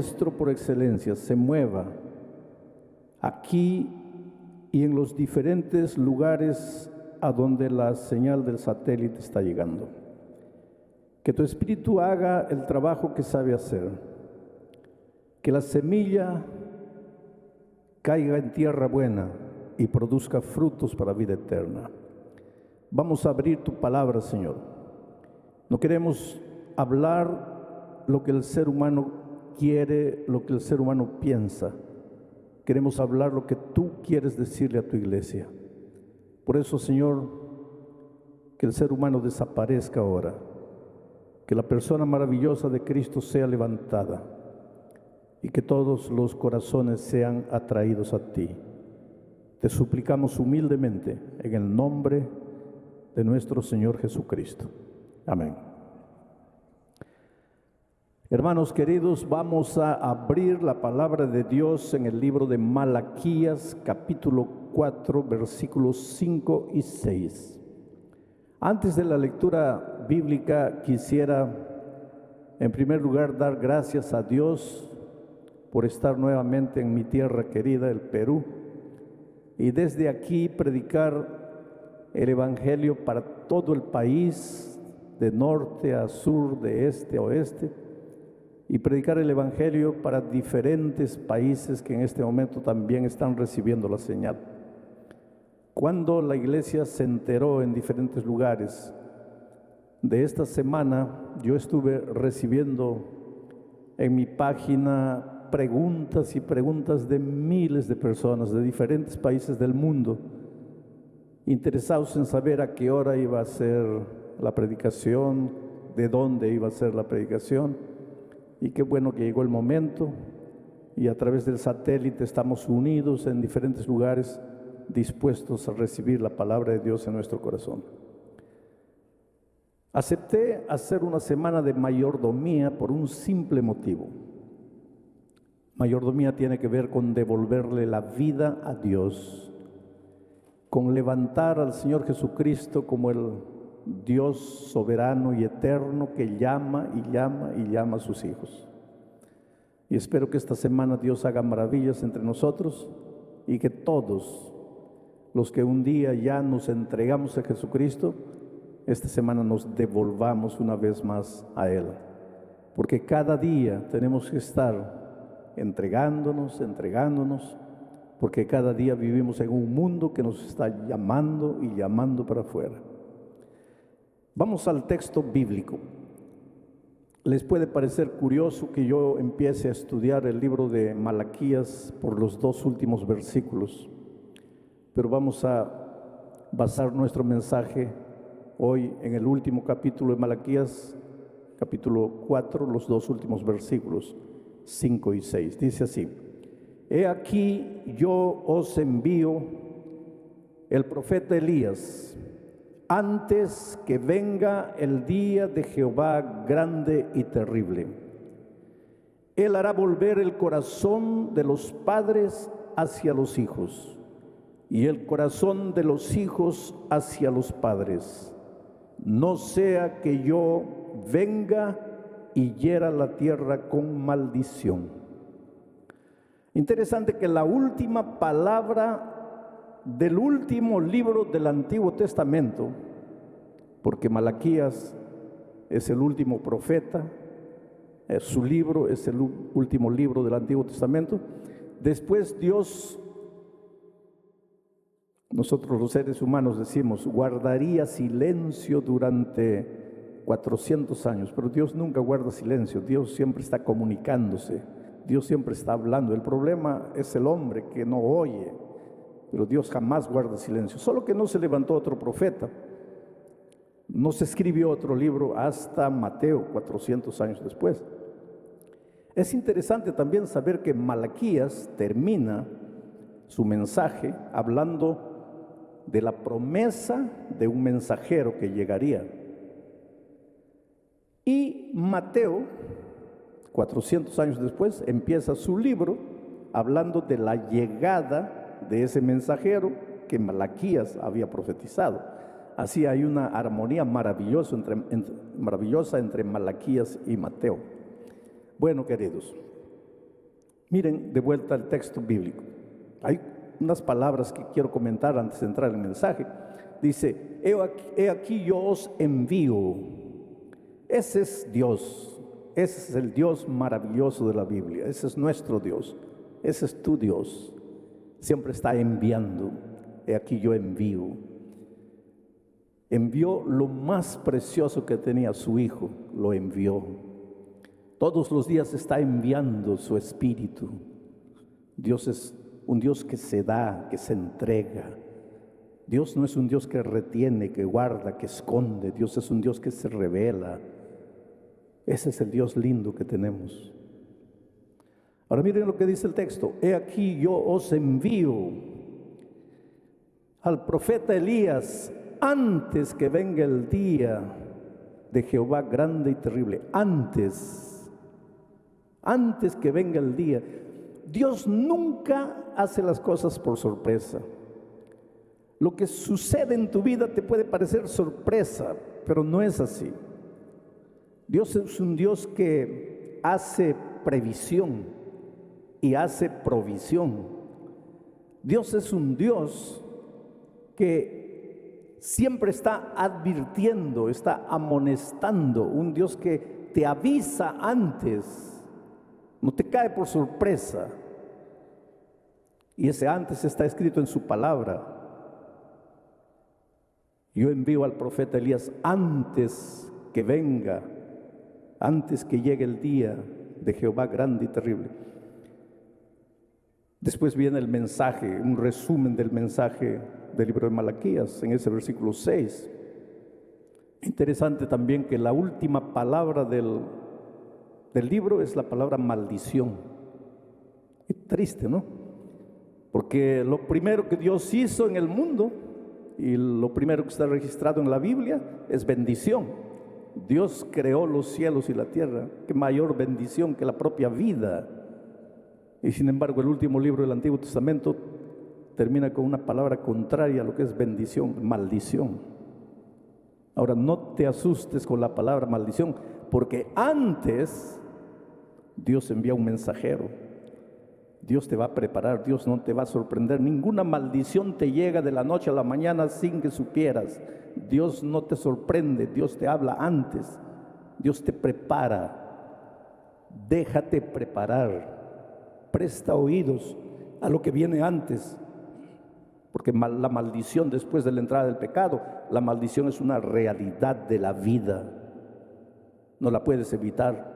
maestro por excelencia se mueva aquí y en los diferentes lugares a donde la señal del satélite está llegando. Que tu Espíritu haga el trabajo que sabe hacer. Que la semilla caiga en tierra buena y produzca frutos para vida eterna. Vamos a abrir tu palabra, Señor. No queremos hablar lo que el ser humano quiere, lo que el ser humano piensa. Queremos hablar lo que tú quieres decirle a tu iglesia. Por eso, Señor, que el ser humano desaparezca ahora. Que la persona maravillosa de Cristo sea levantada y que todos los corazones sean atraídos a ti. Te suplicamos humildemente en el nombre de nuestro Señor Jesucristo. Amén. Hermanos queridos, vamos a abrir la palabra de Dios en el libro de Malaquías, capítulo 4, versículos 5 y 6. Antes de la lectura bíblica, quisiera en primer lugar dar gracias a Dios por estar nuevamente en mi tierra querida, el Perú, y desde aquí predicar el Evangelio para todo el país, de norte a sur, de este a oeste, y predicar el Evangelio para diferentes países que en este momento también están recibiendo la señal. Cuando la iglesia se enteró en diferentes lugares de esta semana, yo estuve recibiendo en mi página preguntas y preguntas de miles de personas de diferentes países del mundo, interesados en saber a qué hora iba a ser la predicación, de dónde iba a ser la predicación, y qué bueno que llegó el momento, y a través del satélite estamos unidos en diferentes lugares, dispuestos a recibir la palabra de Dios en nuestro corazón. Acepté hacer una semana de mayordomía por un simple motivo. Mayordomía tiene que ver con devolverle la vida a Dios, con levantar al Señor Jesucristo como el Dios soberano y eterno que llama y llama y llama a sus hijos. Y espero que esta semana Dios haga maravillas entre nosotros y que todos los que un día ya nos entregamos a Jesucristo, esta semana nos devolvamos una vez más a Él. Porque cada día tenemos que estar entregándonos, porque cada día vivimos en un mundo que nos está llamando y llamando para afuera. Vamos al texto bíblico. Les puede parecer curioso que yo empiece a estudiar el libro de Malaquías por los dos últimos versículos, pero vamos a basar nuestro mensaje hoy en el último capítulo de Malaquías, capítulo 4, los dos últimos versículos, 5 y 6. Dice así: He aquí yo os envío el profeta Elías, antes que venga el día de Jehová grande y terrible. Él hará volver el corazón de los padres hacia los hijos, y el corazón de los hijos hacia los padres, no sea que yo venga y hiera la tierra con maldición. Interesante que la última palabra del último libro del Antiguo Testamento, porque Malaquías es el último profeta, su libro es el último libro del Antiguo Testamento. Después Dios, nosotros los seres humanos decimos, guardaría silencio durante 400 años, pero Dios nunca guarda silencio. Dios siempre está comunicándose, Dios siempre está hablando. El problema es el hombre que no oye, pero Dios jamás guarda silencio. Solo que no se levantó otro profeta, no se escribió otro libro hasta Mateo, 400 años después. Es interesante también saber que Malaquías termina su mensaje hablando de la promesa de un mensajero que llegaría. Y Mateo, 400 años después, empieza su libro hablando de la llegada de ese mensajero que Malaquías había profetizado. Así hay una armonía maravillosa entre Malaquías y Mateo. Bueno, queridos, Miren de vuelta al texto bíblico. Hay unas palabras que quiero comentar antes de entrar en el mensaje. Dice, he aquí yo os envío. Ese es Dios. Ese es el Dios maravilloso de la Biblia. Ese es nuestro Dios. Ese es tu Dios. Siempre está enviando. He aquí yo envío. Envió lo más precioso que tenía, su Hijo. Lo envió. Todos los días está enviando su Espíritu. Dios es un Dios que se da, que se entrega. Dios no es un Dios que retiene, que guarda, que esconde. Dios es un Dios que se revela. Ese es el Dios lindo que tenemos. Ahora miren lo que dice el texto. He aquí yo os envío al profeta Elías antes que venga el día de Jehová grande y terrible. Antes que venga el día. Dios nunca hace las cosas por sorpresa. Lo que sucede en tu vida te puede parecer sorpresa, pero no es así. Dios es un Dios que hace previsión y hace provisión. Dios es un Dios que siempre está advirtiendo, está amonestando, un Dios que te avisa antes, no te cae por sorpresa. Y ese antes está escrito en su palabra. Yo envío al profeta Elías antes que venga, antes que llegue el día de Jehová grande y terrible. Después viene el mensaje, un resumen del mensaje del libro de Malaquías, en ese versículo 6. Interesante también que la última palabra del libro es la palabra maldición. Y triste, ¿no? Porque lo primero que Dios hizo en el mundo y lo primero que está registrado en la Biblia es bendición. Dios creó los cielos y la tierra. Qué mayor bendición que la propia vida. Y sin embargo, el último libro del Antiguo Testamento termina con una palabra contraria a lo que es bendición, maldición. Ahora, no te asustes con la palabra maldición, porque antes Dios envía un mensajero. Dios te va a preparar, Dios no te va a sorprender. Ninguna maldición te llega de la noche a la mañana sin que supieras. Dios no te sorprende, Dios te habla antes. Dios te prepara. Déjate preparar. Presta oídos a lo que viene antes. Porque la maldición después de la entrada del pecado, la maldición es una realidad de la vida. No la puedes evitar.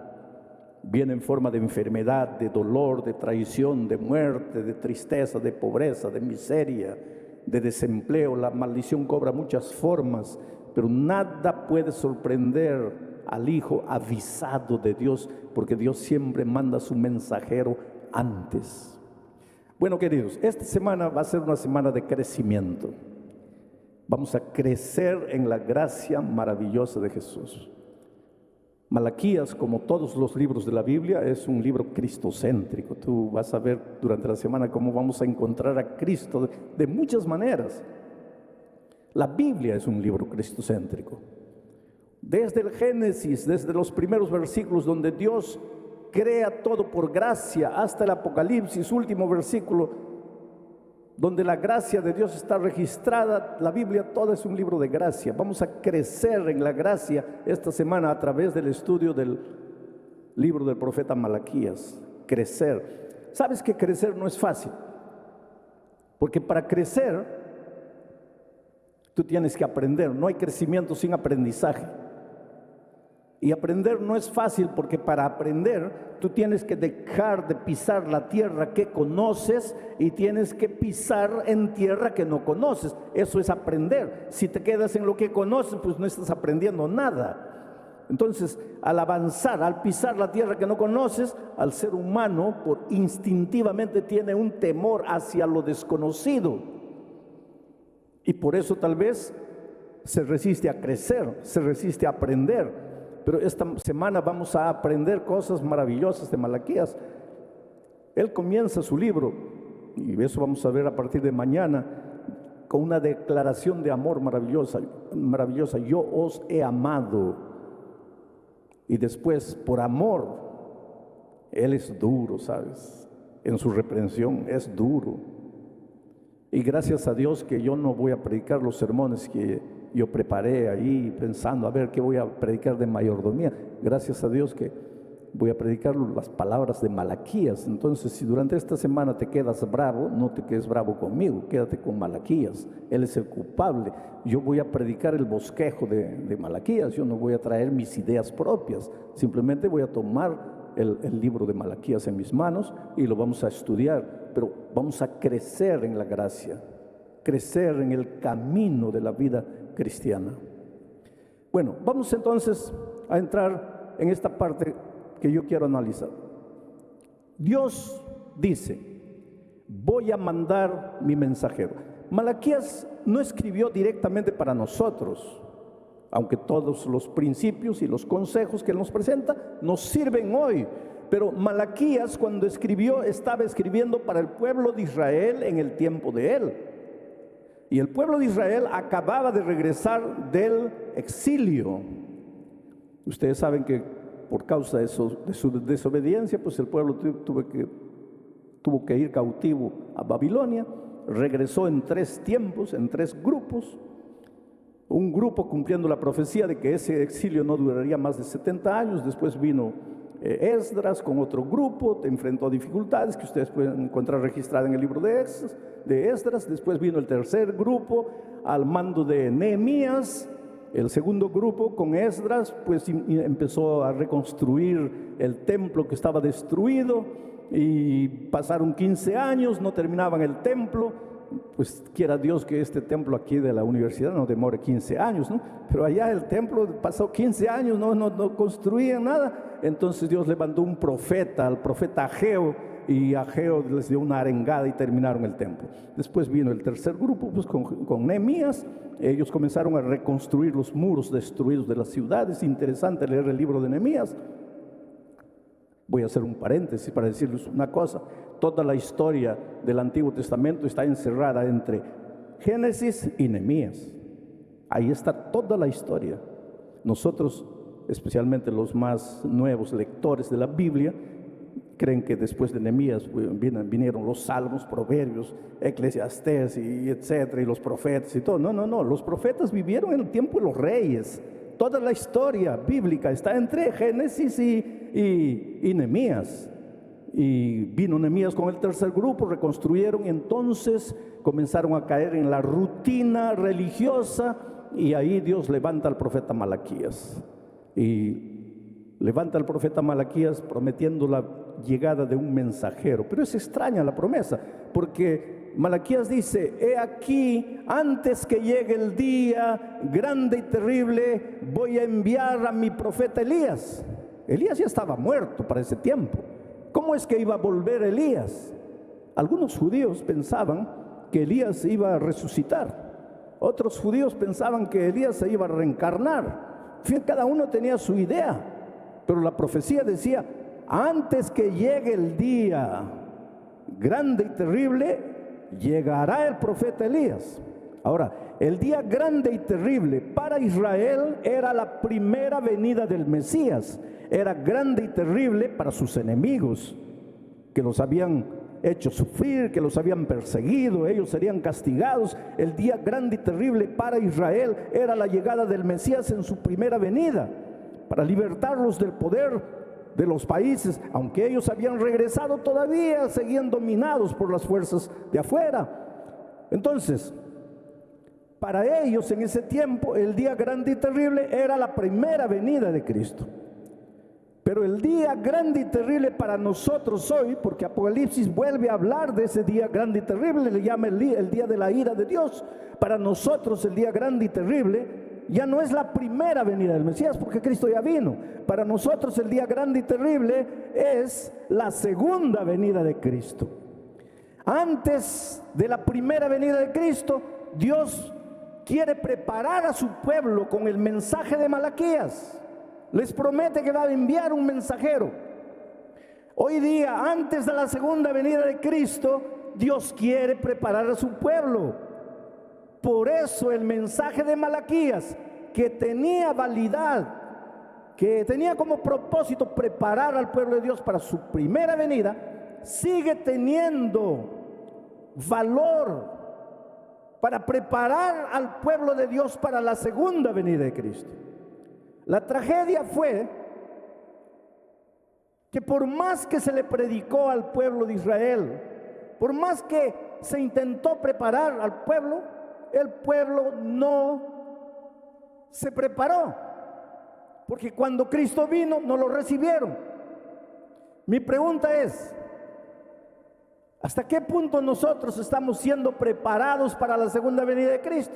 Viene en forma de enfermedad, de dolor, de traición, de muerte, de tristeza, de pobreza, de miseria, de desempleo. La maldición cobra muchas formas, pero nada puede sorprender al Hijo avisado de Dios, porque Dios siempre manda a su mensajero antes. Bueno, queridos, esta semana va a ser una semana de crecimiento. Vamos a crecer en la gracia maravillosa de Jesús. Malaquías, como todos los libros de la Biblia, es un libro cristocéntrico. Tú vas a ver durante la semana cómo vamos a encontrar a Cristo de muchas maneras. La Biblia es un libro cristocéntrico. Desde el Génesis, desde los primeros versículos donde Dios crea todo por gracia, hasta el Apocalipsis, último versículo, donde la gracia de Dios está registrada. La Biblia toda es un libro de gracia. Vamos a crecer en la gracia esta semana a través del estudio del libro del profeta Malaquías. Crecer. ¿Sabes que crecer no es fácil? Porque para crecer tú tienes que aprender. No hay crecimiento sin aprendizaje. Y aprender no es fácil, porque para aprender tú tienes que dejar de pisar la tierra que conoces y tienes que pisar en tierra que no conoces. Eso es aprender. Si te quedas en lo que conoces, pues no estás aprendiendo nada. Entonces, al avanzar, al pisar la tierra que no conoces, al ser humano instintivamente tiene un temor hacia lo desconocido. Y por eso tal vez se resiste a crecer, se resiste a aprender. Pero esta semana vamos a aprender cosas maravillosas de Malaquías. Él comienza su libro, y eso vamos a ver a partir de mañana, con una declaración de amor maravillosa. Yo os he amado. Y después, por amor, Él es duro, ¿sabes? en su reprensión, es duro. Y gracias a Dios que yo no voy a predicar los sermones que yo preparé ahí pensando a ver qué voy a predicar de mayordomía. Gracias a Dios que voy a predicar las palabras de Malaquías. Entonces, si durante esta semana te quedas bravo, no te quedes bravo conmigo, quédate con Malaquías. Él es el culpable. Yo voy a predicar el bosquejo de Malaquías. Yo no voy a traer mis ideas propias. Simplemente voy a tomar el libro de Malaquías en mis manos y lo vamos a estudiar. Pero vamos a crecer en la gracia, crecer en el camino de la vida cristiana. Bueno, vamos entonces a entrar en esta parte que yo quiero analizar. Dios dice: voy a mandar mi mensajero. Malaquías no escribió directamente para nosotros, aunque todos los principios y los consejos que él nos presenta nos sirven hoy. Pero Malaquías, cuando escribió, estaba escribiendo para el pueblo de Israel en el tiempo de él. Y el pueblo de Israel acababa de regresar del exilio. Ustedes saben que por causa de su desobediencia, pues el pueblo tuvo que ir cautivo a Babilonia. Regresó en 3 tiempos, en 3 grupos. Un grupo cumpliendo la profecía de que ese exilio no duraría más de 70 años. Después vino Esdras con otro grupo, enfrentó dificultades que ustedes pueden encontrar registradas en el libro de Esdras. Después vino el tercer grupo al mando de Nehemías. El segundo grupo con Esdras pues empezó a reconstruir el templo que estaba destruido, y pasaron 15 años, no terminaban el templo. Pues quiera Dios que este templo aquí de la universidad no demore 15 años, ¿no? Pero allá el templo pasó 15 años, no construían nada. Entonces Dios le mandó un profeta, al profeta Ageo, y Ageo les dio una arengada y terminaron el templo. Después vino el tercer grupo, pues con Nehemías. Ellos comenzaron a reconstruir los muros destruidos de las ciudades. Interesante leer el libro de Nehemías. Voy a hacer un paréntesis para decirles una cosa. Toda la historia del Antiguo Testamento está encerrada entre Génesis y Nehemías. Ahí está toda la historia. Nosotros, especialmente los más nuevos lectores de la Biblia, creen que después de Nehemías vinieron los Salmos, Proverbios, Eclesiastés y etcétera, y los profetas y todo. No, los profetas vivieron en el tiempo de los reyes. Toda la historia bíblica está entre Génesis y Nehemías. Y vino Nehemías con el tercer grupo, reconstruyeron, y entonces comenzaron a caer en la rutina religiosa, y ahí Dios levanta al profeta Malaquías. Y levanta al profeta Malaquías prometiendo la llegada de un mensajero. Pero es extraña la promesa, porque Malaquías dice: he aquí, antes que llegue el día grande y terrible, voy a enviar a mi profeta Elías. Elías ya estaba muerto para ese tiempo. ¿Cómo es que iba a volver Elías? Algunos judíos pensaban que Elías iba a resucitar. Otros judíos pensaban que Elías se iba a reencarnar. Cada uno tenía su idea. Pero la profecía decía: antes que llegue el día grande y terrible, llegará el profeta Elías. Ahora, el día grande y terrible para Israel era la primera venida del Mesías. Era grande y terrible para sus enemigos, que los habían hecho sufrir, que los habían perseguido. Ellos serían castigados. El día grande y terrible para Israel era la llegada del Mesías en su primera venida, para libertarlos del poder de los países. Aunque ellos habían regresado, todavía seguían dominados por las fuerzas de afuera. Entonces, para ellos en ese tiempo, el día grande y terrible era la primera venida de Cristo. Pero el día grande y terrible para nosotros hoy, porque Apocalipsis vuelve a hablar de ese día grande y terrible, le llama el día de la ira de Dios. Para nosotros el día grande y terrible ya no es la primera venida del Mesías, porque Cristo ya vino. Para nosotros el día grande y terrible es la segunda venida de Cristo. Antes de la primera venida de Cristo, Dios quiere preparar a su pueblo con el mensaje de Malaquías. Les promete que va a enviar un mensajero. Hoy día, antes de la segunda venida de Cristo, Dios quiere preparar a su pueblo. Por eso el mensaje de Malaquías, que tenía validad, que tenía como propósito preparar al pueblo de Dios para su primera venida, sigue teniendo valor para preparar al pueblo de Dios para la segunda venida de Cristo. La tragedia fue que por más que se le predicó al pueblo de Israel, por más que se intentó preparar al pueblo, el pueblo no se preparó, porque cuando Cristo vino no lo recibieron. Mi pregunta es, ¿hasta qué punto nosotros estamos siendo preparados para la segunda venida de Cristo?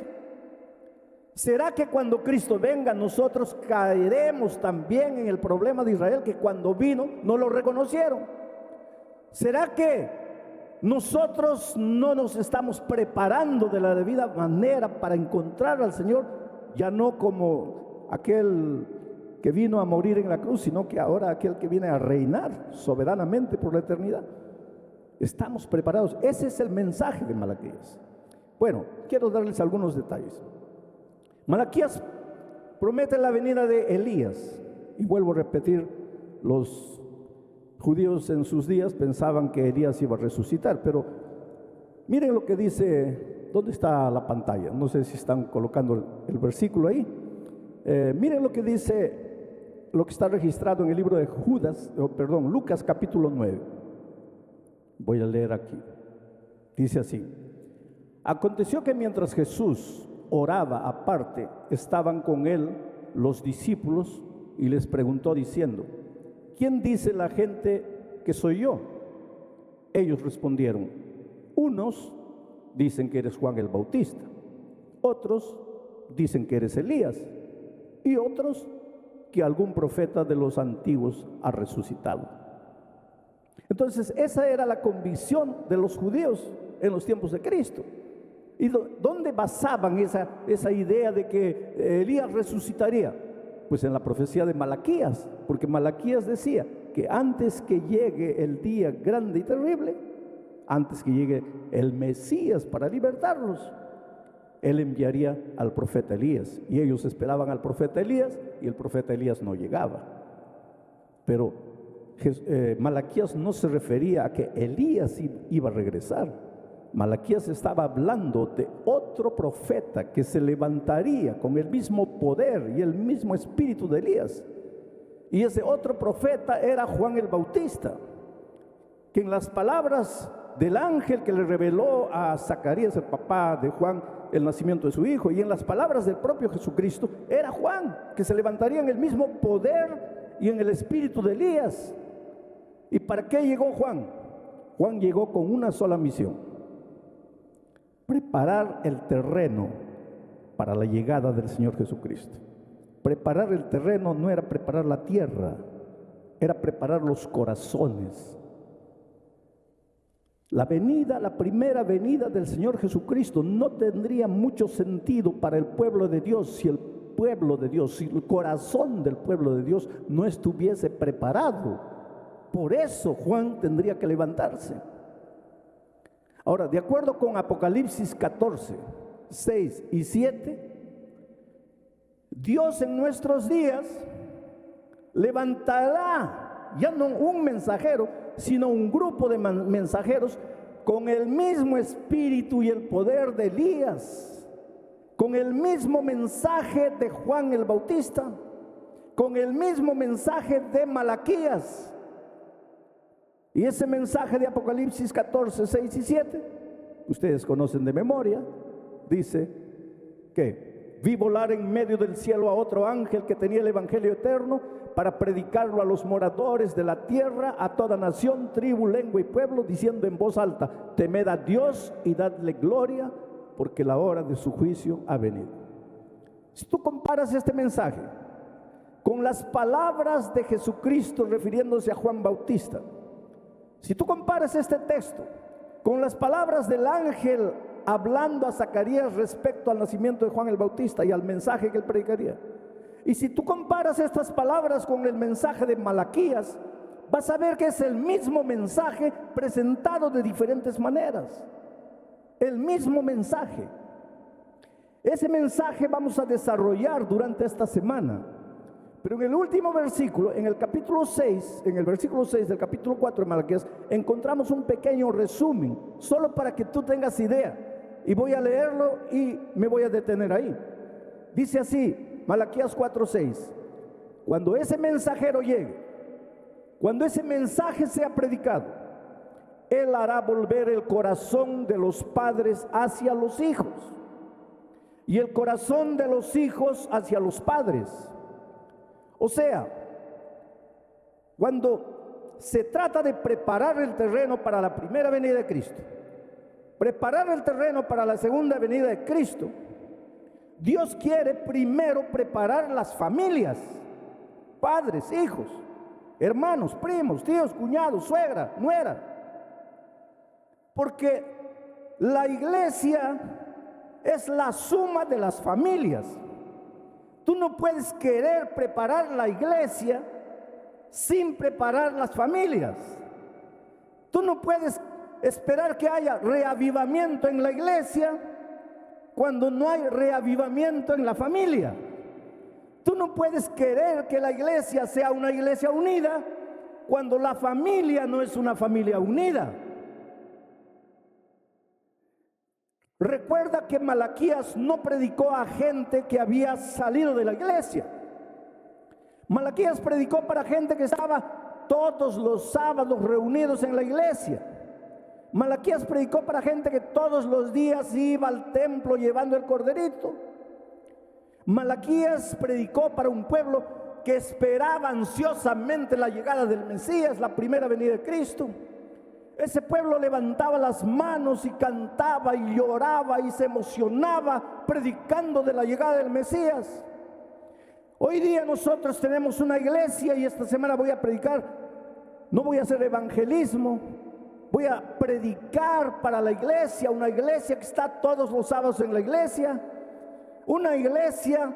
¿Será que cuando Cristo venga nosotros caeremos también en el problema de Israel, que cuando vino no lo reconocieron? ¿Será que nosotros no nos estamos preparando de la debida manera para encontrar al Señor, ya no como aquel que vino a morir en la cruz, sino que ahora aquel que viene a reinar soberanamente por la eternidad? ¿Estamos preparados? Ese es el mensaje de Malaquías. Bueno, quiero darles algunos detalles. Malaquías promete la venida de Elías, y vuelvo a repetir, los judíos en sus días pensaban que Elías iba a resucitar, pero miren lo que dice. ¿Dónde está la pantalla? No sé si están colocando el versículo ahí. Miren lo que dice, lo que está registrado en el libro de Lucas capítulo 9. Voy a leer aquí. Dice así: aconteció que mientras Jesús oraba aparte, estaban con él los discípulos, y les preguntó diciendo: ¿quién dice la gente que soy yo? Ellos respondieron: unos dicen que eres Juan el Bautista, otros dicen que eres Elías, y otros que algún profeta de los antiguos ha resucitado. Entonces esa era la convicción de los judíos en los tiempos de Cristo. ¿Y dónde basaban esa idea de que Elías resucitaría? Pues en la profecía de Malaquías, porque Malaquías decía que antes que llegue el día grande y terrible, antes que llegue el Mesías para libertarlos, él enviaría al profeta Elías, y ellos esperaban al profeta Elías, y el profeta Elías no llegaba. Pero Malaquías no se refería a que Elías iba a regresar. Malaquías estaba hablando de otro profeta que se levantaría con el mismo poder y el mismo espíritu de Elías, y ese otro profeta era Juan el Bautista, que en las palabras del ángel que le reveló a Zacarías, el papá de Juan, el nacimiento de su hijo, y en las palabras del propio Jesucristo, era Juan, que se levantaría en el mismo poder y en el espíritu de Elías. ¿Y para qué llegó Juan? Juan llegó con una sola misión: preparar el terreno para la llegada del Señor Jesucristo. Preparar el terreno no era preparar la tierra, era preparar los corazones. La primera venida del Señor Jesucristo no tendría mucho sentido para el pueblo de Dios si el corazón del pueblo de Dios no estuviese preparado. Por eso Juan tendría que levantarse. Ahora, de acuerdo con Apocalipsis 14, 6 y 7, Dios en nuestros días levantará ya no un mensajero, sino un grupo de mensajeros con el mismo espíritu y el poder de Elías, con el mismo mensaje de Juan el Bautista, con el mismo mensaje de Malaquías. Y ese mensaje de Apocalipsis 14, 6 y 7, ustedes conocen de memoria, dice que vi volar en medio del cielo a otro ángel que tenía el evangelio eterno para predicarlo a los moradores de la tierra, a toda nación, tribu, lengua y pueblo, diciendo en voz alta: temed a Dios y dadle gloria, porque la hora de su juicio ha venido. Si tú comparas este mensaje con las palabras de Jesucristo refiriéndose a Juan Bautista, si tú comparas este texto con las palabras del ángel hablando a Zacarías respecto al nacimiento de Juan el Bautista y al mensaje que él predicaría, y si tú comparas estas palabras con el mensaje de Malaquías, vas a ver que es el mismo mensaje presentado de diferentes maneras. El mismo mensaje. Ese mensaje vamos a desarrollar durante esta semana, Pero en el último versículo, en el capítulo 6, en el versículo 6 del capítulo 4 de Malaquías, encontramos un pequeño resumen, solo para que tú tengas idea. Y voy a leerlo y me voy a detener ahí. Dice así, Malaquías 4:6: cuando ese mensajero llegue, cuando ese mensaje sea predicado, él hará volver el corazón de los padres hacia los hijos y el corazón de los hijos hacia los padres. O sea, cuando se trata de preparar el terreno para la primera venida de Cristo, preparar el terreno para la segunda venida de Cristo, Dios quiere primero preparar las familias, padres, hijos, hermanos, primos, tíos, cuñados, suegra, nuera. Porque la iglesia es la suma de las familias. Tú no puedes querer preparar la iglesia sin preparar las familias. Tú no puedes esperar que haya reavivamiento en la iglesia cuando no hay reavivamiento en la familia. Tú no puedes querer que la iglesia sea una iglesia unida cuando la familia no es una familia unida. Recuerda que Malaquías no predicó a gente que había salido de la iglesia. Malaquías predicó para gente que estaba todos los sábados reunidos en la iglesia. Malaquías predicó para gente que todos los días iba al templo llevando el corderito. Malaquías predicó para un pueblo que esperaba ansiosamente la llegada del Mesías, la primera venida de Cristo. Ese pueblo levantaba las manos y cantaba y lloraba y se emocionaba predicando de la llegada del Mesías. Hoy día nosotros tenemos una iglesia y esta semana voy a predicar, no voy a hacer evangelismo, voy a predicar para la iglesia, una iglesia que está todos los sábados en la iglesia, una iglesia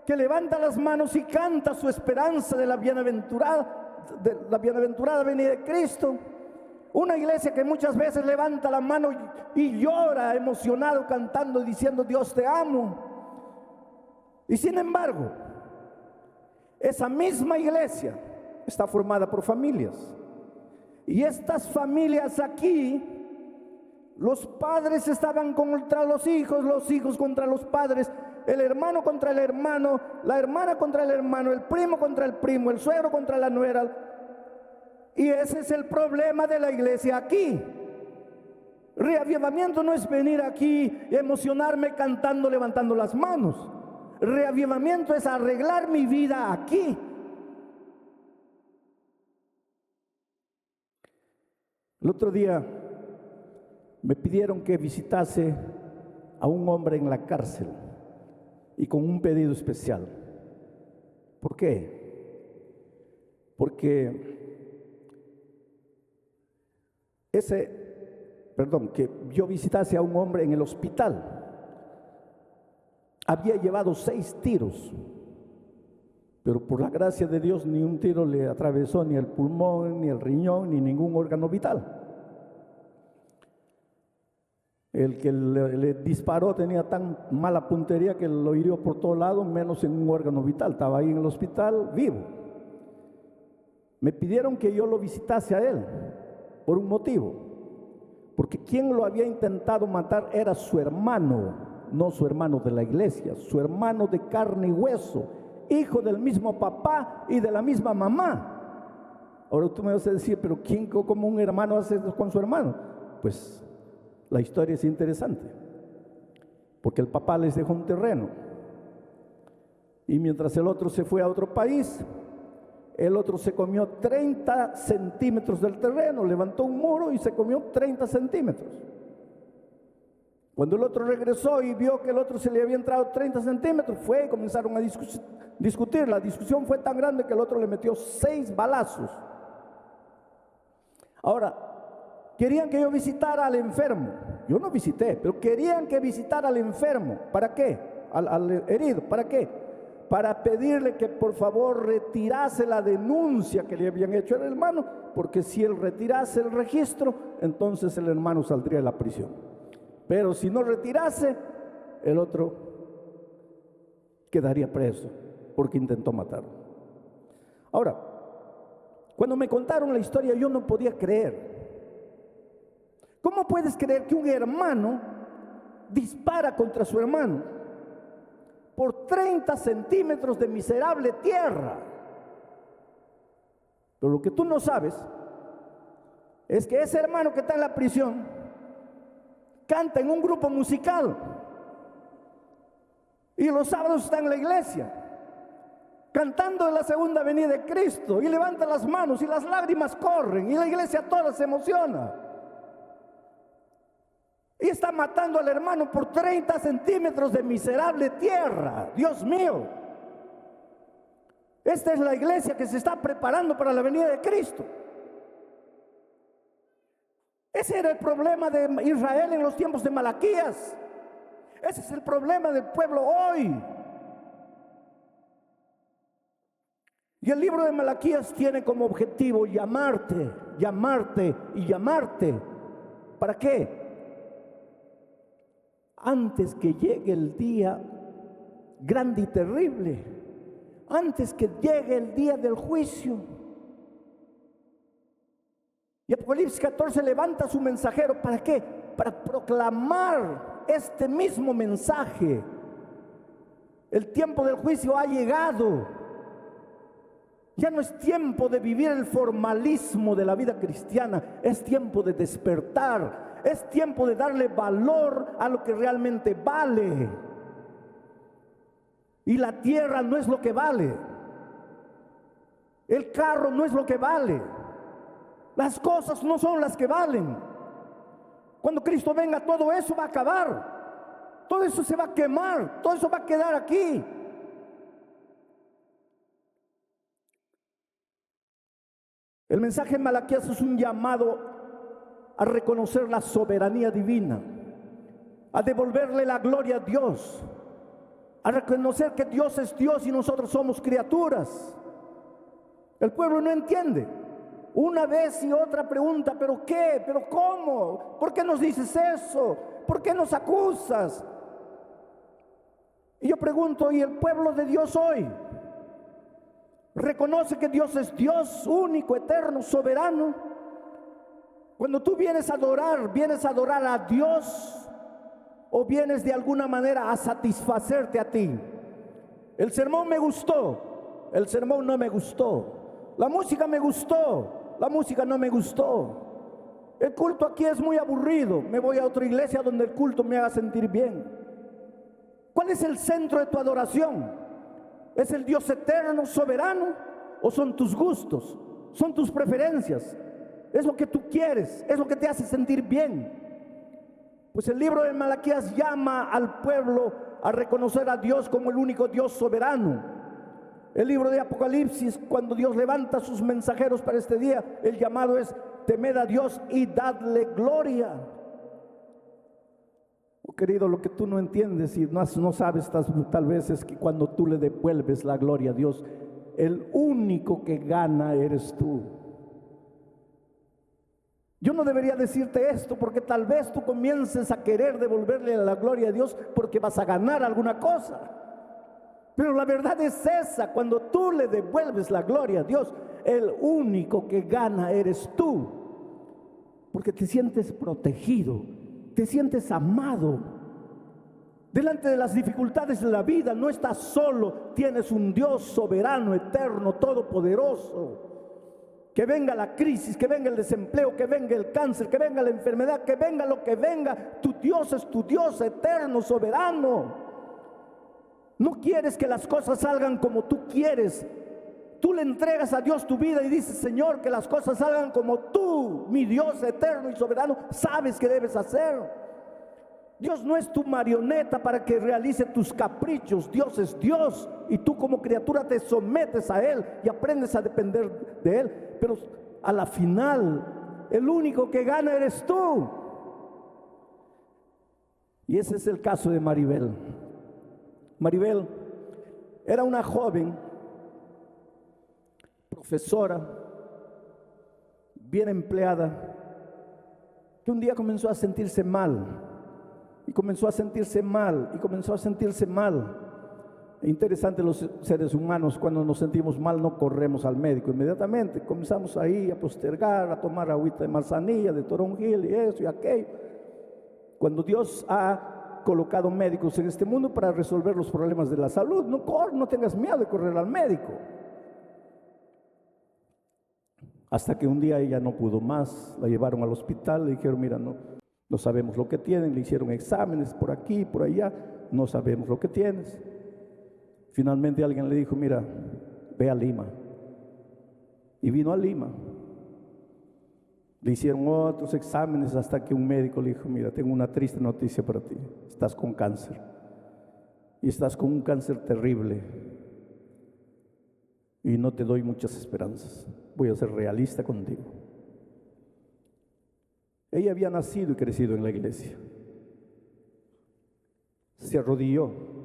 que levanta las manos y canta su esperanza de la bienaventurada venida de Cristo. Una iglesia que muchas veces levanta la mano y llora emocionado cantando y diciendo: Dios te amo. Y sin embargo, esa misma iglesia está formada por familias. Y estas familias aquí, los padres estaban contra los hijos contra los padres, el hermano contra el hermano, la hermana contra el hermano, el primo contra el primo, el suegro contra la nuera. Y ese es el problema de la iglesia aquí. Reavivamiento no es venir aquí y emocionarme cantando, levantando las manos. Reavivamiento es arreglar mi vida aquí. El otro día me pidieron que visitase a un hombre en la cárcel y con un pedido especial. ¿Por qué? Porque que yo visitase a un hombre en el hospital. Había llevado 6 tiros, pero por la gracia de Dios ni un tiro le atravesó ni el pulmón, ni el riñón, ni ningún órgano vital. El que le disparó tenía tan mala puntería que lo hirió por todo lado, menos en un órgano vital. Estaba ahí en el hospital vivo. Me pidieron que yo lo visitase a él por un motivo, porque quien lo había intentado matar era su hermano, no su hermano de la iglesia, su hermano de carne y hueso, hijo del mismo papá y de la misma mamá. Ahora tú me vas a decir, pero ¿quién, cómo un hermano hace eso con su hermano? Pues la historia es interesante, porque el papá les dejó un terreno y mientras el otro se fue a otro país, el otro se comió 30 centímetros del terreno, levantó un muro y se comió 30 centímetros. Cuando el otro regresó y vio que el otro se le había entrado 30 centímetros, fue y comenzaron a discutir. La discusión fue tan grande que el otro le metió 6 balazos. Ahora, querían que yo visitara al enfermo. Yo no visité, pero querían que visitara al enfermo. ¿Para qué? Al herido. ¿Para qué? Para pedirle que por favor retirase la denuncia que le habían hecho al hermano, porque si él retirase el registro, entonces el hermano saldría de la prisión. Pero si no retirase, el otro quedaría preso, porque intentó matarlo. Ahora, cuando me contaron la historia yo no podía creer. ¿Cómo puedes creer que un hermano dispara contra su hermano por 30 centímetros de miserable tierra? Pero lo que tú no sabes es que ese hermano que está en la prisión canta en un grupo musical y los sábados está en la iglesia cantando en la segunda venida de Cristo y levanta las manos y las lágrimas corren y la iglesia toda se emociona. Y está matando al hermano por 30 centímetros de miserable tierra. Dios mío. Esta es la iglesia que se está preparando para la venida de Cristo. Ese era el problema de Israel en los tiempos de Malaquías. Ese es el problema del pueblo hoy. Y el libro de Malaquías tiene como objetivo llamarte, llamarte y llamarte. ¿Para qué? Antes que llegue el día grande y terrible, antes que llegue el día del juicio. Y Apocalipsis 14 levanta a su mensajero, ¿para qué? Para proclamar este mismo mensaje. El tiempo del juicio ha llegado. Ya no es tiempo de vivir el formalismo de la vida cristiana, es tiempo de despertar. Es tiempo de darle valor a lo que realmente vale. Y la tierra no es lo que vale. El carro no es lo que vale. Las cosas no son las que valen. Cuando Cristo venga, todo eso va a acabar. Todo eso se va a quemar. Todo eso va a quedar aquí. El mensaje en Malaquías es un llamado a reconocer la soberanía divina, a devolverle la gloria a Dios, a reconocer que Dios es Dios y nosotros somos criaturas. El pueblo no entiende. Una vez y otra pregunta, ¿pero qué? ¿Pero cómo? ¿Por qué nos dices eso? ¿Por qué nos acusas? Y yo pregunto, ¿y el pueblo de Dios hoy? ¿Reconoce que Dios es Dios único, eterno, soberano? Cuando tú vienes a adorar a Dios o vienes de alguna manera a satisfacerte a ti. El sermón me gustó, el sermón no me gustó. La música me gustó, la música no me gustó. El culto aquí es muy aburrido, me voy a otra iglesia donde el culto me haga sentir bien. ¿Cuál es el centro de tu adoración? ¿Es el Dios eterno, soberano? ¿O son tus gustos? ¿Son tus preferencias? Es lo que tú quieres, es lo que te hace sentir bien. Pues el libro de Malaquías llama al pueblo a reconocer a Dios como el único Dios soberano. El libro de Apocalipsis, cuando Dios levanta a sus mensajeros para este día, el llamado es: temed a Dios y dadle gloria. Oh, querido, lo que tú no entiendes y no sabes tal vez es que cuando tú le devuelves la gloria a Dios, el único que gana eres tú. Yo no debería decirte esto porque tal vez tú comiences a querer devolverle la gloria a Dios porque vas a ganar alguna cosa. Pero la verdad es esa: cuando tú le devuelves la gloria a Dios, el único que gana eres tú. Porque te sientes protegido, te sientes amado. Delante de las dificultades de la vida no estás solo, tienes un Dios soberano, eterno, todopoderoso. Que venga la crisis, que venga el desempleo, que venga el cáncer, que venga la enfermedad, que venga lo que venga, tu Dios es tu Dios eterno, soberano. No quieres que las cosas salgan como tú quieres. Tú le entregas a Dios tu vida y dices: Señor, que las cosas salgan como tú, mi Dios eterno y soberano, sabes que debes hacer. Dios no es tu marioneta para que realice tus caprichos. Dios es Dios y tú como criatura te sometes a Él y aprendes a depender de Él. Pero a la final, el único que gana eres tú. Y ese es el caso de Maribel. Maribel era una joven profesora, bien empleada, que un día comenzó a sentirse mal. Y comenzó a sentirse mal, y comenzó a sentirse mal. Interesante, los seres humanos cuando nos sentimos mal no corremos al médico inmediatamente, comenzamos ahí a postergar, a tomar agüita de manzanilla, de toronjil y eso y aquello. Cuando Dios ha colocado médicos en este mundo para resolver los problemas de la salud, no tengas miedo de correr al médico. Hasta que un día ella no pudo más, la llevaron al hospital, le dijeron, mira, no sabemos lo que tienen, le hicieron exámenes por aquí, por allá, no sabemos lo que tienes. Finalmente alguien le dijo, mira, ve a Lima. Y vino a Lima. Le hicieron otros exámenes hasta que un médico le dijo, mira, tengo una triste noticia para ti. Estás con cáncer. Y estás con un cáncer terrible. Y no te doy muchas esperanzas. Voy a ser realista contigo. Ella había nacido y crecido en la iglesia. Se arrodilló.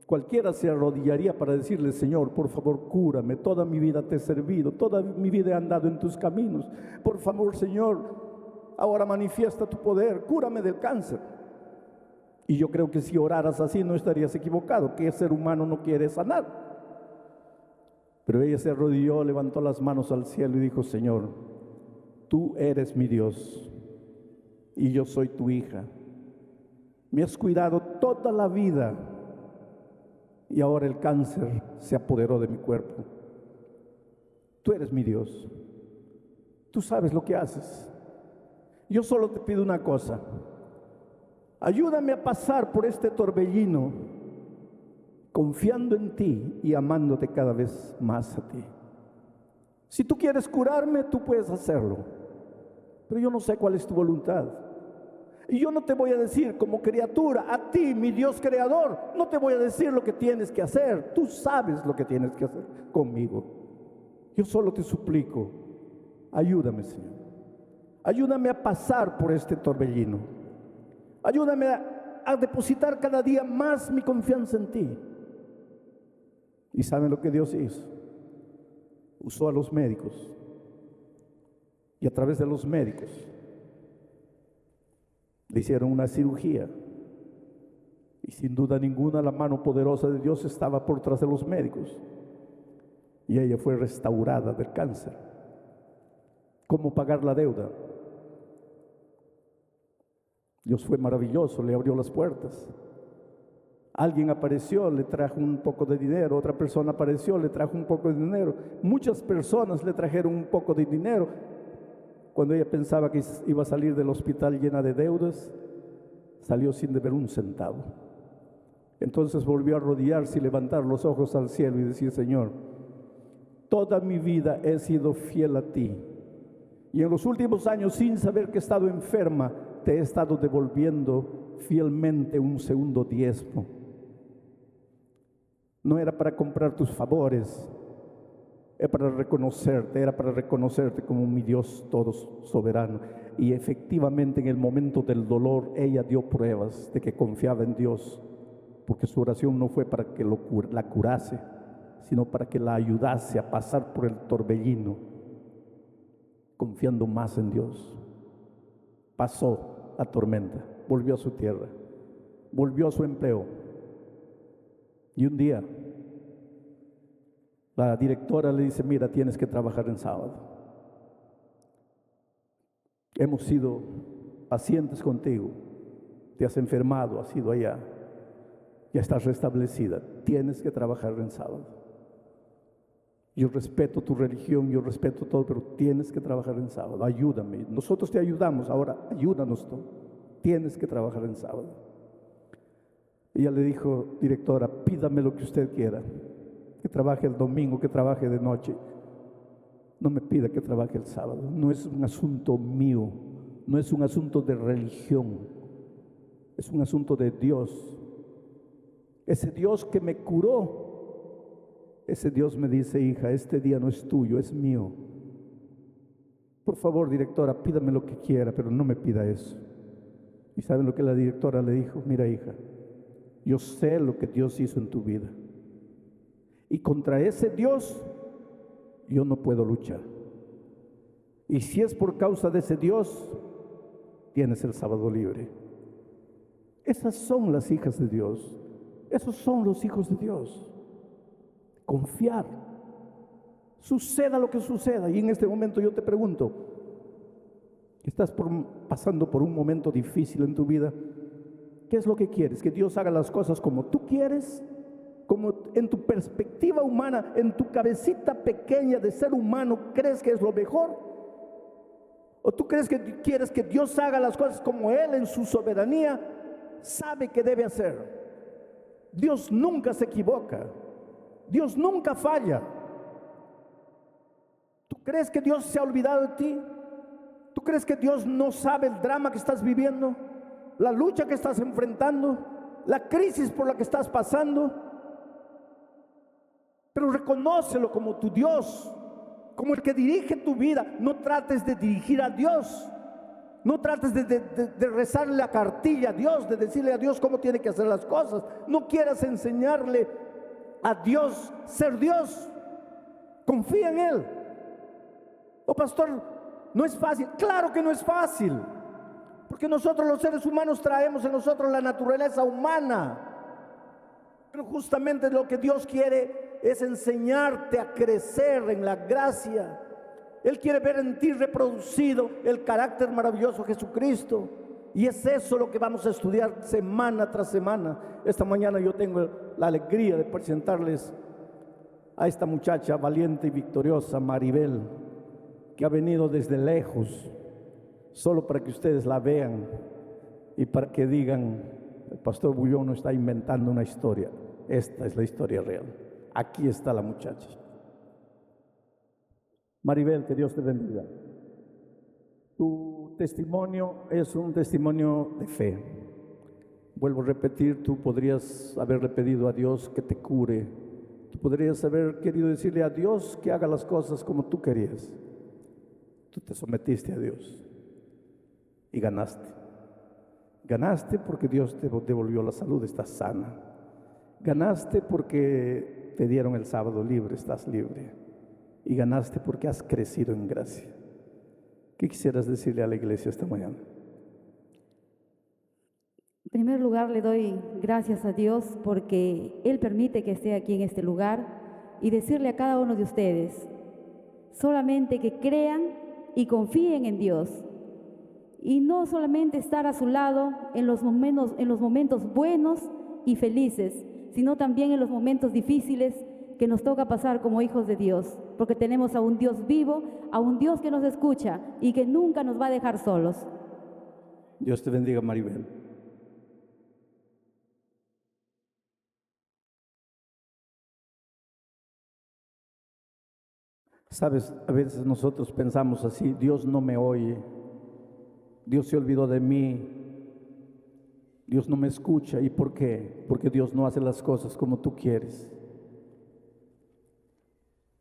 Cualquiera se arrodillaría para decirle, Señor, por favor, cúrame, toda mi vida te he servido, toda mi vida he andado en tus caminos. Por favor, Señor, ahora manifiesta tu poder, cúrame del cáncer. Y yo creo que si oraras así no estarías equivocado, que el ser humano no quiere sanar. Pero ella se arrodilló, levantó las manos al cielo y dijo, Señor, tú eres mi Dios y yo soy tu hija. Me has cuidado toda la vida. Y ahora el cáncer se apoderó de mi cuerpo. Tú eres mi Dios. Tú sabes lo que haces. Yo solo te pido una cosa. Ayúdame a pasar por este torbellino, confiando en ti y amándote cada vez más a ti. Si tú quieres curarme, tú puedes hacerlo. Pero yo no sé cuál es tu voluntad. Y yo no te voy a decir como criatura, a ti, mi Dios creador, no te voy a decir lo que tienes que hacer. Tú sabes lo que tienes que hacer conmigo. Yo solo te suplico, ayúdame, Señor. Ayúdame a pasar por este torbellino. Ayúdame a depositar cada día más mi confianza en ti. ¿Y saben lo que Dios hizo? Usó a los médicos. Y a través de los médicos le hicieron una cirugía y sin duda ninguna la mano poderosa de Dios estaba por tras de los médicos y ella fue restaurada del cáncer. ¿Cómo pagar la deuda? Dios fue maravilloso, le abrió las puertas. Alguien apareció, le trajo un poco de dinero, otra persona apareció, le trajo un poco de dinero. Muchas personas le trajeron un poco de dinero. Cuando ella pensaba que iba a salir del hospital llena de deudas, salió sin deber un centavo. Entonces volvió a arrodillarse y levantar los ojos al cielo y decir, Señor, toda mi vida he sido fiel a ti. Y en los últimos años, sin saber que he estado enferma, te he estado devolviendo fielmente un segundo diezmo. No era para comprar tus favores, era para reconocerte como mi Dios todo soberano. Y efectivamente en el momento del dolor ella dio pruebas de que confiaba en Dios, porque su oración no fue para que la curase, sino para que la ayudase a pasar por el torbellino, confiando más en Dios. Pasó la tormenta, volvió a su tierra, volvió a su empleo. Y un día la directora le dice, mira, tienes que trabajar en sábado. Hemos sido pacientes contigo, te has enfermado, has ido allá, ya estás restablecida, tienes que trabajar en sábado. Yo respeto tu religión, yo respeto todo, pero tienes que trabajar en sábado, ayúdame. Nosotros te ayudamos, ahora ayúdanos tú, tienes que trabajar en sábado. Ella le dijo, directora, pídame lo que usted quiera. Que trabaje el domingo, que trabaje de noche. No me pida que trabaje el sábado. No es un asunto mío, no es un asunto de religión, es un asunto de Dios. Ese Dios que me curó, ese Dios me dice, hija, este día no es tuyo, es mío. Por favor, directora, pídame lo que quiera, pero no me pida eso. ¿Y saben lo que la directora le dijo? Mira, hija, yo sé lo que Dios hizo en tu vida. Y contra ese Dios yo no puedo luchar. Y si es por causa de ese Dios, tienes el sábado libre. Esas son las hijas de Dios. Esos son los hijos de Dios. Confiar. Suceda lo que suceda. Y en este momento yo te pregunto, estás pasando por un momento difícil en tu vida. ¿Qué es lo que quieres? ¿Que Dios haga las cosas como tú quieres? Como en tu perspectiva humana, en tu cabecita pequeña de ser humano, ¿crees que es lo mejor? ¿O tú crees que quieres que Dios haga las cosas como Él en su soberanía sabe que debe hacer? Dios nunca se equivoca. Dios nunca falla. ¿Tú crees que Dios se ha olvidado de ti? ¿Tú crees que Dios no sabe el drama que estás viviendo? La lucha que estás enfrentando, la crisis por la que estás pasando. Pero reconócelo como tu Dios, como el que dirige tu vida. No trates de dirigir a Dios. No trates de rezarle la cartilla a Dios, de decirle a Dios cómo tiene que hacer las cosas. No quieras enseñarle a Dios ser Dios. Confía en Él. Oh, pastor, no es fácil. Claro que no es fácil. Porque nosotros los seres humanos traemos en nosotros la naturaleza humana. Pero justamente lo que Dios quiere es enseñarte a crecer en la gracia. Él quiere ver en ti reproducido el carácter maravilloso de Jesucristo. Y es eso lo que vamos a estudiar semana tras semana. Esta mañana yo tengo la alegría de presentarles a esta muchacha valiente y victoriosa, Maribel, que ha venido desde lejos, solo para que ustedes la vean y para que digan, el pastor Bullón no está inventando una historia. Esta es la historia real. Aquí está la muchacha. Maribel, que Dios te bendiga. Tu testimonio es un testimonio de fe. Vuelvo a repetir, tú podrías haberle pedido a Dios que te cure. Tú podrías haber querido decirle a Dios que haga las cosas como tú querías. Tú te sometiste a Dios y ganaste. Ganaste porque Dios te devolvió la salud, estás sana. Ganaste porque te dieron el sábado libre, estás libre. Y ganaste porque has crecido en gracia. ¿Qué quisieras decirle a la iglesia esta mañana? En primer lugar, le doy gracias a Dios porque Él permite que esté aquí en este lugar y decirle a cada uno de ustedes, solamente que crean y confíen en Dios. Y no solamente estar a su lado en los momentos buenos y felices, sino también en los momentos difíciles que nos toca pasar como hijos de Dios, porque tenemos a un Dios vivo, a un Dios que nos escucha y que nunca nos va a dejar solos. Dios te bendiga, Maribel. Sabes, a veces nosotros pensamos así, Dios no me oye, Dios se olvidó de mí, Dios no me escucha. ¿Y por qué? Porque Dios no hace las cosas como tú quieres.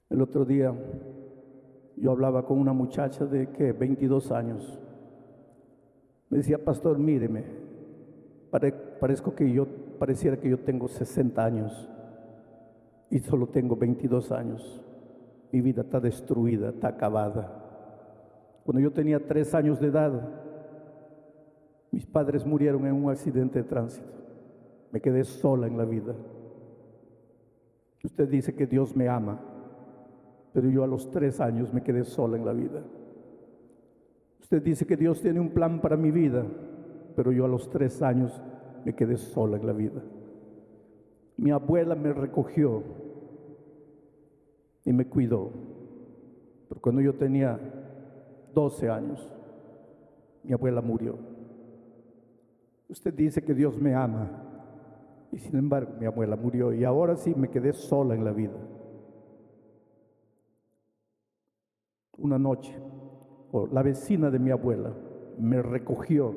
El otro día yo hablaba con una muchacha de 22 años. Me decía, pastor, míreme, pareciera que yo tengo 60 años y solo tengo 22 años. Mi vida está destruida, está acabada. Cuando yo tenía 3 años de edad, mis padres murieron en un accidente de tránsito. Me quedé sola en la vida. Usted dice que Dios me ama, pero yo a los 3 años me quedé sola en la vida. Usted dice que Dios tiene un plan para mi vida, pero yo a los 3 años me quedé sola en la vida. Mi abuela me recogió y me cuidó, pero cuando yo tenía 12 años, mi abuela murió. Usted dice que Dios me ama, y sin embargo mi abuela murió, y ahora sí me quedé sola en la vida. Una noche, la vecina de mi abuela me recogió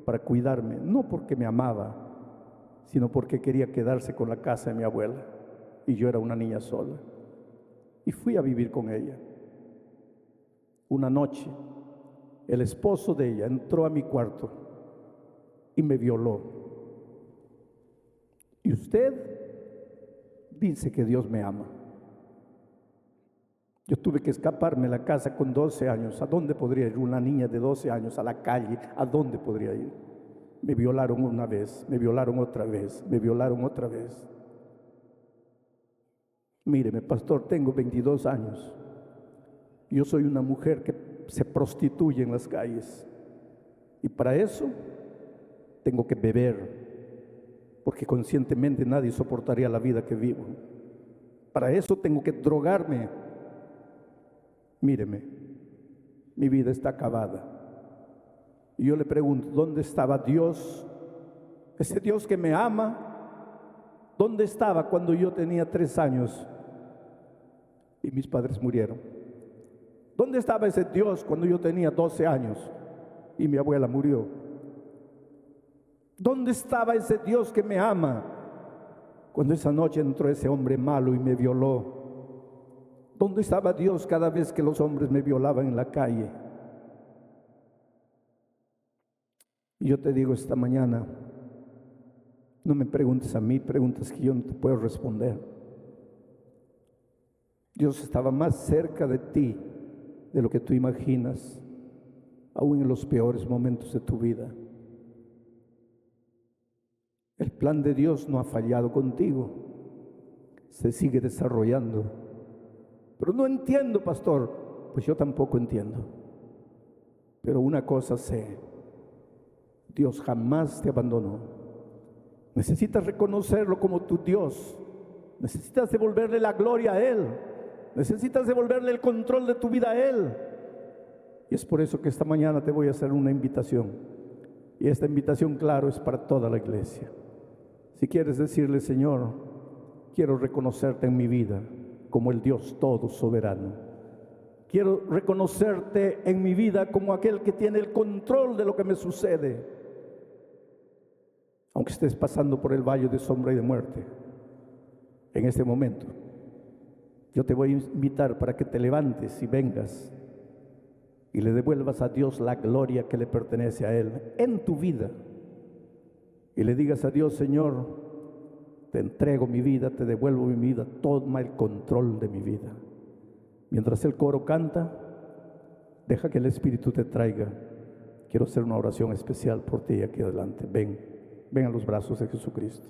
para cuidarme, no porque me amaba, sino porque quería quedarse con la casa de mi abuela, y yo era una niña sola. Y fui a vivir con ella. Una noche, el esposo de ella entró a mi cuarto y me violó. Y usted dice que Dios me ama. Yo tuve que escaparme de la casa con 12 años. ¿A dónde podría ir una niña de 12 años a la calle? ¿A dónde podría ir? Me violaron una vez, me violaron otra vez, me violaron otra vez. Míreme, pastor, tengo 22 años. Yo soy una mujer que se prostituye en las calles. Y para eso tengo que beber, porque conscientemente nadie soportaría la vida que vivo. Para eso tengo que drogarme. Míreme, mi vida está acabada. Y yo le pregunto, ¿dónde estaba Dios? Ese Dios que me ama. ¿Dónde estaba cuando yo tenía 3 años y mis padres murieron? ¿Dónde estaba ese Dios cuando yo tenía 12 años y mi abuela murió? ¿Dónde estaba ese Dios que me ama cuando esa noche entró ese hombre malo y me violó? ¿Dónde estaba Dios cada vez que los hombres me violaban en la calle? Y yo te digo esta mañana, no me preguntes a mí preguntas que yo no te puedo responder. Dios estaba más cerca de ti de lo que tú imaginas, aún en los peores momentos de tu vida. El plan de Dios no ha fallado contigo, se sigue desarrollando. Pero no entiendo, pastor. Pues yo tampoco entiendo. Pero una cosa sé, Dios jamás te abandonó. Necesitas reconocerlo como tu Dios. Necesitas devolverle la gloria a Él. Necesitas devolverle el control de tu vida a Él. Y es por eso que esta mañana te voy a hacer una invitación. Y esta invitación, claro, es para toda la iglesia. Si quieres decirle, Señor, quiero reconocerte en mi vida como el Dios todo soberano. Quiero reconocerte en mi vida como aquel que tiene el control de lo que me sucede. Aunque estés pasando por el valle de sombra y de muerte, en este momento, yo te voy a invitar para que te levantes y vengas y le devuelvas a Dios la gloria que le pertenece a Él en tu vida. Y le digas a Dios, Señor, te entrego mi vida, te devuelvo mi vida, toma el control de mi vida. Mientras el coro canta, deja que el Espíritu te traiga. Quiero hacer una oración especial por ti aquí adelante. Ven a los brazos de Jesucristo.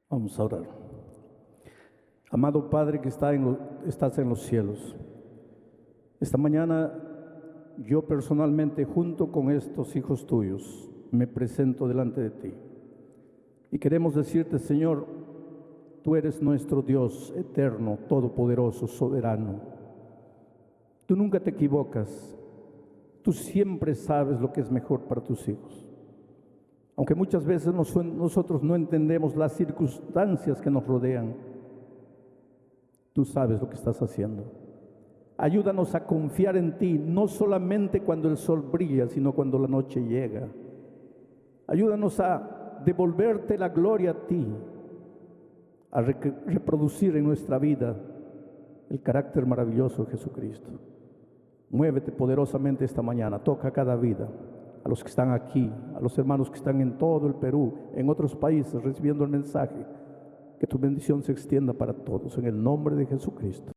Vamos a orar. Amado Padre que estás en los cielos, esta mañana yo personalmente, junto con estos hijos tuyos, me presento delante de ti. Y queremos decirte, Señor, tú eres nuestro Dios eterno, todopoderoso, soberano. Tú nunca te equivocas. Tú siempre sabes lo que es mejor para tus hijos. Aunque muchas veces nosotros no entendemos las circunstancias que nos rodean, tú sabes lo que estás haciendo. Ayúdanos a confiar en ti, no solamente cuando el sol brilla, sino cuando la noche llega. Ayúdanos a devolverte la gloria a ti, a reproducir en nuestra vida el carácter maravilloso de Jesucristo. Muévete poderosamente esta mañana, toca cada vida, a los que están aquí, a los hermanos que están en todo el Perú, en otros países recibiendo el mensaje, que tu bendición se extienda para todos, en el nombre de Jesucristo.